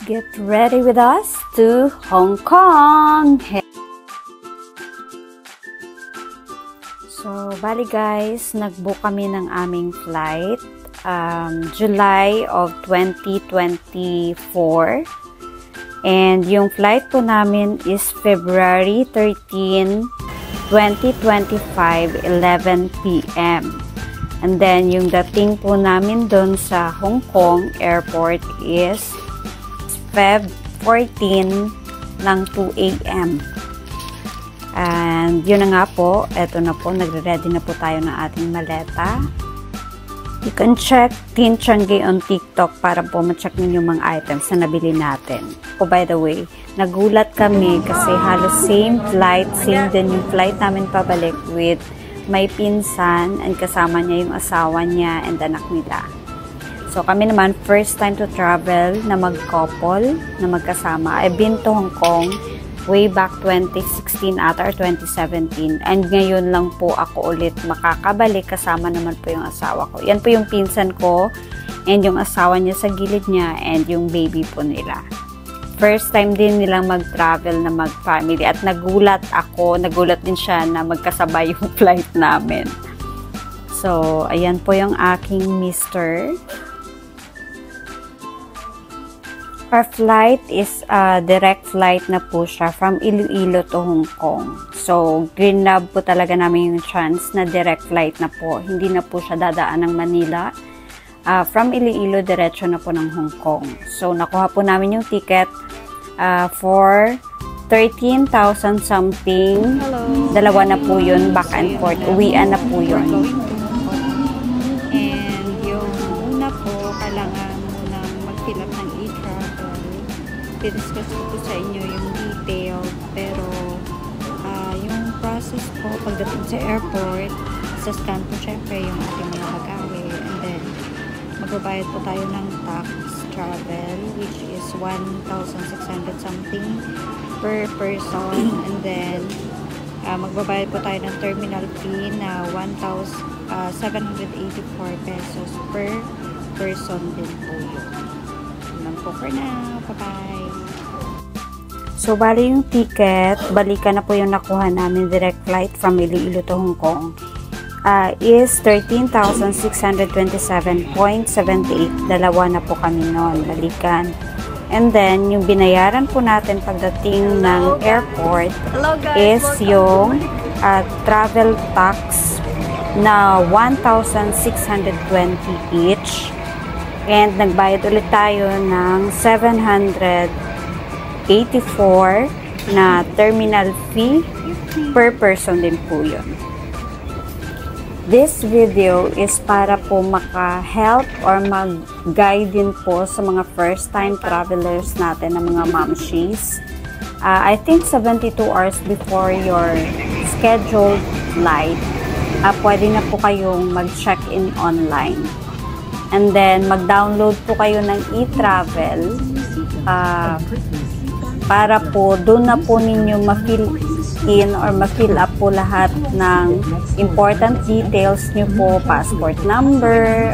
Get ready with us to Hong Kong! So, bali guys, nag-book kami ng aming flight July of 2024. And yung flight po namin is February 13, 2025, 11 p.m. And then, yung dating po namin doon sa Hong Kong airport is Feb 14 ng 2 a.m. And yun na nga po, eto na po, nagre-ready na po tayo ng ating maleta. You can check Tin Changi on TikTok para po ma-check ninyo mga items na nabili natin. Oh, by the way, nagulat kami kasi halos same flight, same din yung flight namin pabalik with may pinsan and kasama niya yung asawa niya and anak nila. So, kami naman, first time to travel na mag-couple, na magkasama. I've been to Hong Kong way back 2016 ata or 2017. And ngayon lang po ako ulit makakabalik. Kasama naman po yung asawa ko. Yan po yung pinsan ko and yung asawa niya sa gilid niya and yung baby po nila. First time din nilang mag-travel na mag-family. At nagulat ako, nagulat din siya na magkasabay yung flight namin. So, ayan po yung aking mister. Our flight is direct flight na po siya from Iloilo to Hong Kong. So, grinab po talaga namin yung chance na direct flight na po. Hindi na po siya dadaan ng Manila. From Iloilo, diretso na po ng Hong Kong. So, nakuha po namin yung ticket for 13,000 something. Hello. Dalawa na po yun, back and forth. Uwian na po yun. And yung una po, kailangan munang mag-fill up ng e-travel. I-discuss ko sa inyo yung detail. Pero, yung process po, pagdating sa airport, sa-scan po syempre yung ating mga bagahe. And then, magbabayad po tayo ng tax travel, which is 1,600 something per person. And then, magbabayad po tayo ng terminal fee na 1,784 pesos per person din po yun. Yun po for now. Bye-bye! So, bali yung ticket, balikan na po yung nakuha namin direct flight from Iloilo to Hong Kong. Is 13,627.78. Dalawa na po kami noon, balikan. And then, yung binayaran po natin pagdating ng airport is yung travel tax na 1,620 each. And nagbayad ulit tayo ng 784 na terminal fee per person din po yun. This video is para po maka-help or mag-guide din po sa mga first-time travelers natin na mga mamshies. I think 72 hours before your scheduled flight, pwede na po kayong mag-check-in online. And then, mag-download po kayo ng e-travel para po doon na po ninyo ma-fill in or ma-fill up po lahat ng important details nyo po, passport number,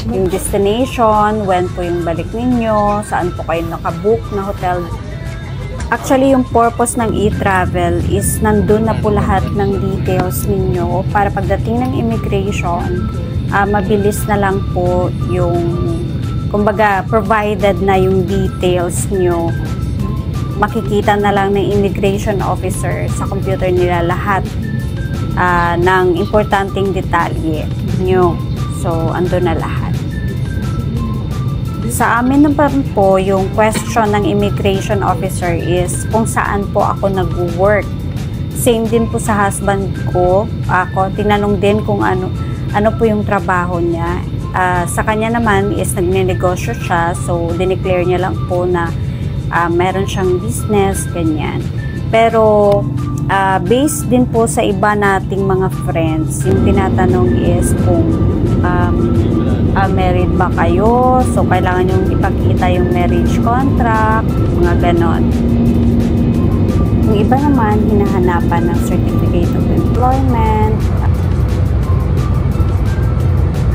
yung destination, when po yung balik ninyo, saan po kayo nakabook na hotel. Actually, yung purpose ng e-travel is nandun na po lahat ng details ninyo para pagdating ng immigration, mabilis na lang po yung, kumbaga, provided na yung details nyo. Makikita na lang ng immigration officer sa computer nila lahat ng importanteng detalye nyo. So, ando na lahat. Sa amin naman po, yung question ng immigration officer is kung saan po ako nag-work. Same din po sa husband ko. Ako, tinanong din kung ano po yung trabaho niya. Sa kanya naman is nagne-negosyo siya. So, dineclare niya lang po na meron siyang business, ganyan. Pero, based din po sa iba nating mga friends, yung tinatanong is kung married ba kayo, so kailangan yung ipakita yung marriage contract, mga ganon. Yung iba naman, hinahanapan ng certificate of employment.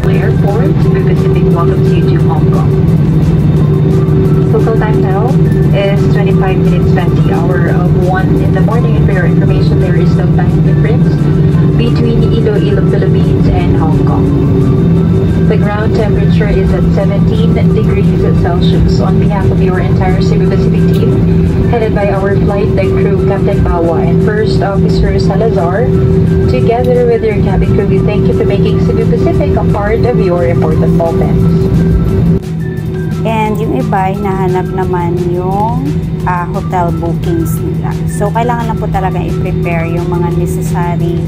Airport, the Pacific welcomes you to Hong Kong. Local time now, 5 minutes past the hour of 1 in the morning. And for your information, there is no time difference between Iloilo, Philippines and Hong Kong. The ground temperature is at 17 degrees Celsius. On behalf of your entire Cebu Pacific team, headed by our flight deck crew, Captain Bawa and First Officer Salazar, together with your cabin crew, we thank you for making Cebu Pacific a part of your important moments. And yung iba, hinahanap naman yung hotel bookings nila. So, kailangan lang po talaga i-prepare yung mga necessary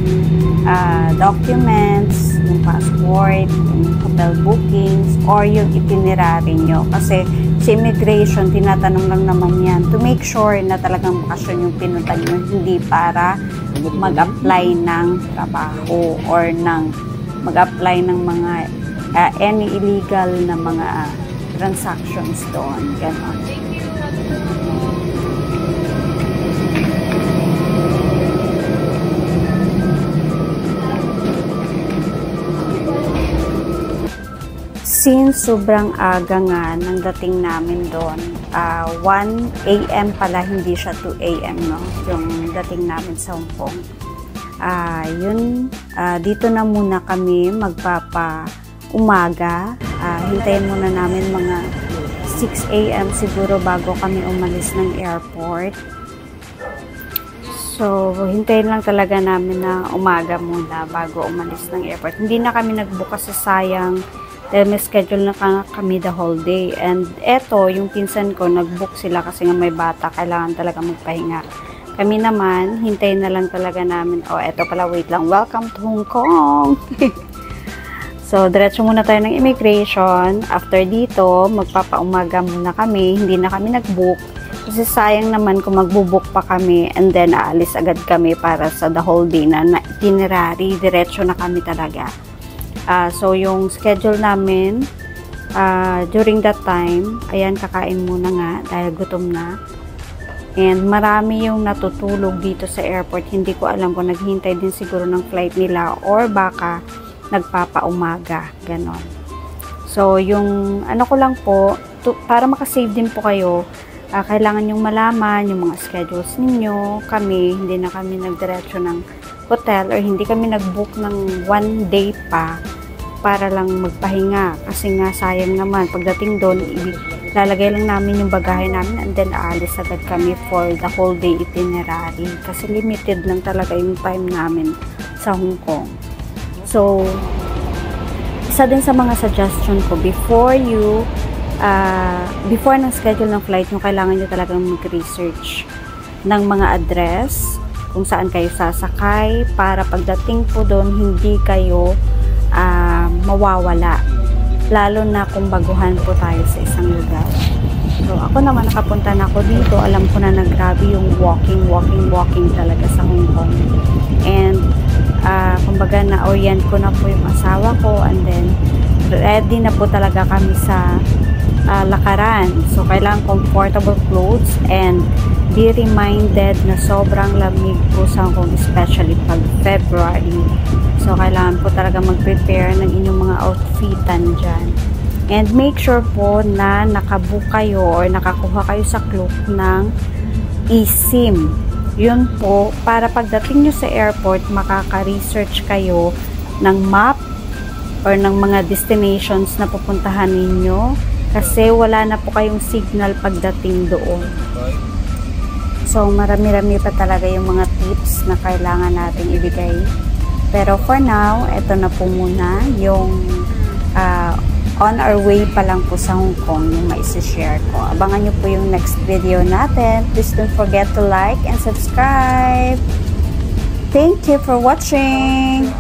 documents, yung passport, yung hotel bookings, or yung itinerary nyo. Kasi sa immigration, tinatanong lang naman yan to make sure na talagang bakasyon yung pinunta nyo, hindi para mag-apply ng trabaho or mag-apply ng mga any illegal na mga transactions doon. Ganon. Since sobrang aga nga ng dating namin doon, 1 AM pala, hindi siya 2 AM, no? Yung dating namin sa Hong Kong. Dito na muna kami magpapa-umaga. Hintayin muna namin mga 6 AM siguro bago kami umalis ng airport. So, hintayin lang talaga namin na umaga muna bago umalis ng airport. Hindi na kami nag-book kasi sayang dahil may schedule na kami the whole day. And eto, yung pinsan ko, nag-book sila kasi nga may bata, kailangan talaga magpahinga. Kami naman, hintayin na lang talaga namin. Oh, eto pala, wait lang. Welcome to Hong Kong! So, diretso muna tayo ng immigration. After dito, magpapaumaga muna kami. Hindi na kami nag-book. Kasi sayang naman kung magbubook pa kami and then aalis agad kami para sa the whole day na itinerary. Diretso na kami talaga. So, yung schedule namin during that time, ayan, kakain muna nga dahil gutom na. And marami yung natutulog dito sa airport. Hindi ko alam kung naghihintay din siguro ng flight nila or baka nagpapaumaga, ganon. So, yung ano ko lang po, para makasave din po kayo, kailangan yung malaman yung mga schedules ninyo. Kami, hindi na kami nagdiretso ng hotel or hindi kami nag-book ng 1 day pa para lang magpahinga. Kasi nga, sayang naman. Pagdating doon, lalagay lang namin yung bagahe namin and then aalis agad kami for the whole day itinerary. Kasi limited lang talaga yung time namin sa Hong Kong. So, isa din sa mga suggestion ko, before ng schedule ng flight nyo, kailangan nyo talagang mag-research ng mga address, kung saan kayo sasakay, para pagdating po doon, hindi kayo mawawala. Lalo na kung baguhan po tayo sa isang lugar. So, ako naman, nakapunta na ako dito. Alam ko na grabe yung walking talaga sa Hong Kong. And, kumbaga na-orient ko na po yung asawa ko and then ready na po talaga kami sa lakaran. So, kailangan comfortable clothes and be reminded na sobrang lamig po sa Hong Kong, especially pag February. So, kailangan po talaga mag-prepare ng inyong mga outfitan dyan. And make sure po na nakabook kayo or nakakuha kayo sa Klook ng eSIM. Yun po, para pagdating nyo sa airport, makaka-research kayo ng map or ng mga destinations na pupuntahan ninyo kasi wala na po kayong signal pagdating doon. So, marami-rami pa talaga yung mga tips na kailangan natin ibigay. Pero for now, ito na po muna yung on our way pa lang po sa Hong Kong yung maisi-share ko. Abangan nyo po yung next video natin. Please don't forget to like and subscribe. Thank you for watching!